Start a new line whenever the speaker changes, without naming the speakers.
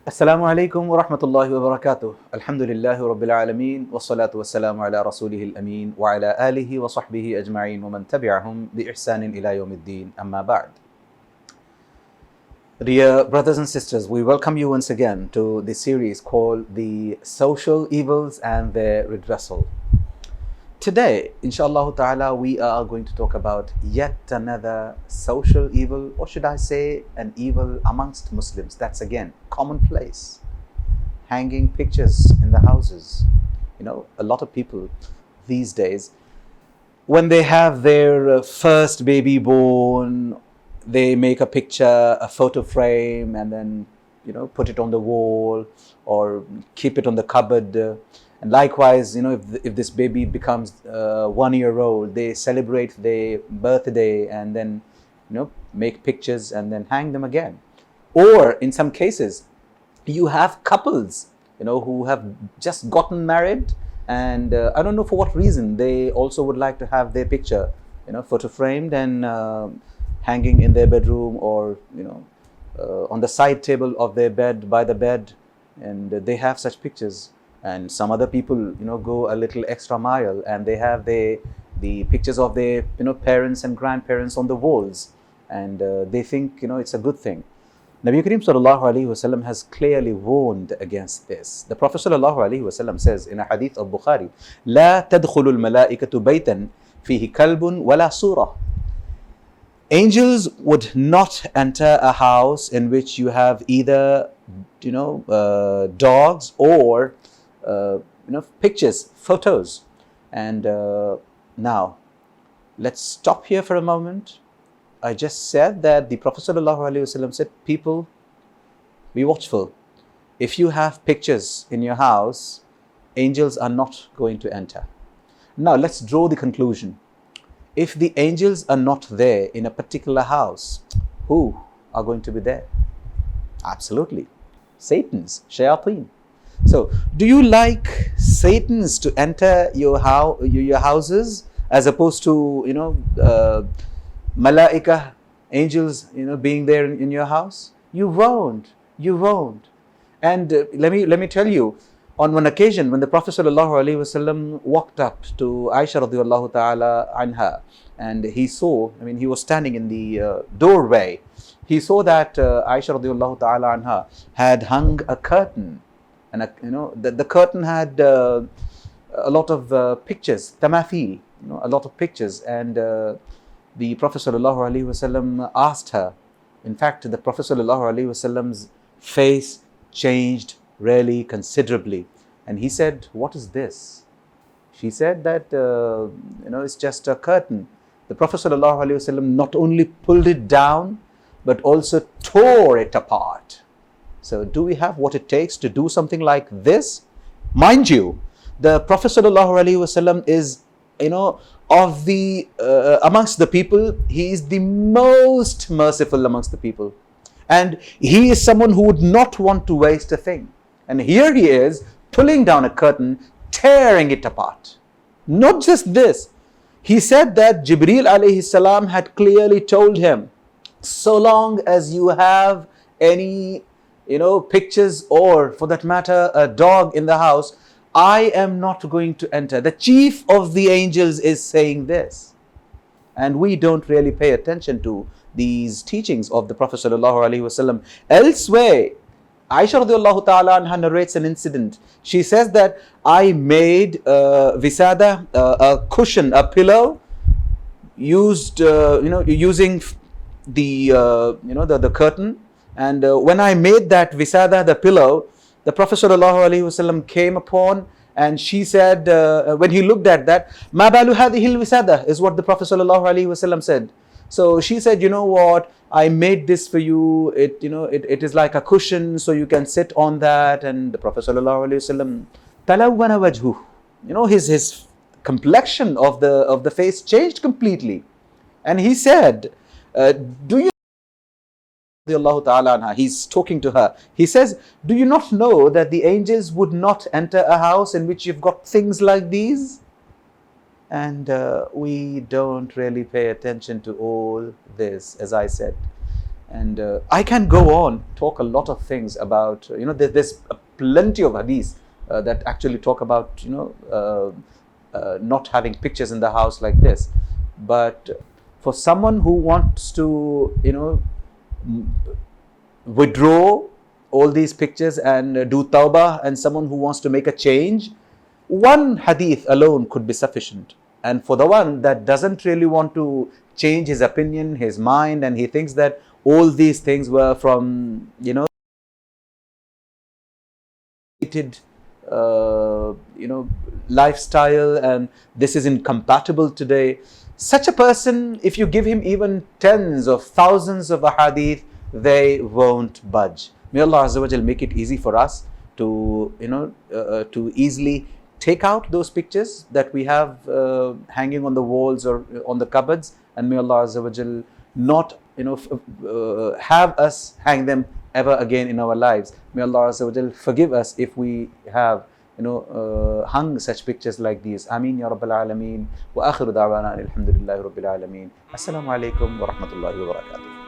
Assalamu alaikum wa rahmatullahi wa barakatuh. Alhamdulillahi rabbil alameen. Wassalatu wassalamu ala rasulihil ameen. Wa ala alihi wa sahbihi ajma'een. Wa man tabi'ahum bi ihsanin ila yawmiddin. Amma ba'd. Dear brothers and sisters, we welcome you once again to the series called The Social Evils and Their Redressal. Today, inshallah ta'ala, we are going to talk about yet another social evil, or should I say an evil amongst Muslims. That's again commonplace. Hanging pictures in the houses. You know, a lot of people these days, when they have their first baby born, they make a picture, a photo frame, and then, put it on the wall or keep it on the cupboard. And likewise, if this baby becomes 1 year old, they celebrate their birthday and then, make pictures and then hang them again. Or in some cases, you have couples, who have just gotten married, and I don't know for what reason, they also would like to have their picture, photo framed and hanging in their bedroom or, on the side table of their bed, by the bed, and they have such pictures. And some other people, go a little extra mile and they have the pictures of their, parents and grandparents on the walls, and they think, it's a good thing. Nabi Kareem sallallahu alaihi wasallam has clearly warned against this. The Prophet sallallahu alaihi wasallam says in a hadith of Bukhari, "La tadkhulul malaikatu baytan fihi kalbun wala surah." Angels would not enter a house in which you have either, dogs or pictures, photos. And now, let's stop here for a moment. I just said that the Prophet ﷺ said, people, be watchful. If you have pictures in your house, angels are not going to enter. Now, let's draw the conclusion. If the angels are not there in a particular house, who are going to be there? Absolutely. Satan's, shayateen. So, do you like Satans to enter your houses as opposed to, malaika, angels, being there in your house? You won't. And let me tell you, on one occasion when the Prophet ﷺ walked up to Aisha radiallahu ta'ala anha, and he saw, he was standing in the doorway. He saw that Aisha radiallahu ta'ala anha had hung a curtain. And the curtain had a lot of pictures, tamathil, a lot of pictures. And the Prophet ﷺ asked her. In fact, the Prophet ﷺ's face changed really considerably. And he said, "What is this?" She said that, it's just a curtain. The Prophet ﷺ not only pulled it down, but also tore it apart. So do we have what it takes to do something like this? Mind you, the Prophet ﷺ is, of the amongst the people, he is the most merciful amongst the people. And he is someone who would not want to waste a thing. And here he is, pulling down a curtain, tearing it apart. Not just this. He said that Jibreel alayhi salam had clearly told him, so long as you have any pictures, or for that matter, a dog in the house, I am not going to enter. The chief of the angels is saying this. And we don't really pay attention to these teachings of the Prophet ﷺ. Elsewhere, Aisha radiallahu ta'ala anha narrates an incident. She says that I made visada, a cushion, a pillow, used, using the curtain. And when I made that visada, the pillow, the Prophet ﷺ came upon, and she said, when he looked at that, "Ma balu hadhihi al-visada," is what the Prophet ﷺ said. So she said, "You know what? I made this for you. It is like a cushion, so you can sit on that." And the Prophet ﷺ, talawwana wajhuh, his complexion of the face changed completely, and he said, "Do you?" He's talking to her. He says, "Do you not know that the angels would not enter a house in which you've got things like these?" And we don't really pay attention to all this, as I said. And I can go on, talk a lot of things about, there's plenty of hadith that actually talk about, not having pictures in the house like this. But for someone who wants to, withdraw all these pictures and do tawbah, and someone who wants to make a change, one hadith alone could be sufficient. And for the one that doesn't really want to change his opinion, his mind, and he thinks that all these things were from, uh, you know, lifestyle, and this is incompatible today. Such a person, if you give him even tens of thousands of ahadith, they won't budge. May Allah Azza wa Jal make it easy for us to, to easily take out those pictures that we have hanging on the walls or on the cupboards, and may Allah Azza wa Jal not, have us hang them ever again in our lives. May Allah Azza wa Jal forgive us if we have, hung such pictures like these. Ameen ya Rabbil Alameen. Wa akhiru da'wana alhamdulillahi Rabbil Alameen. Assalamu alaikum wa rahmatullahi wa barakatuh.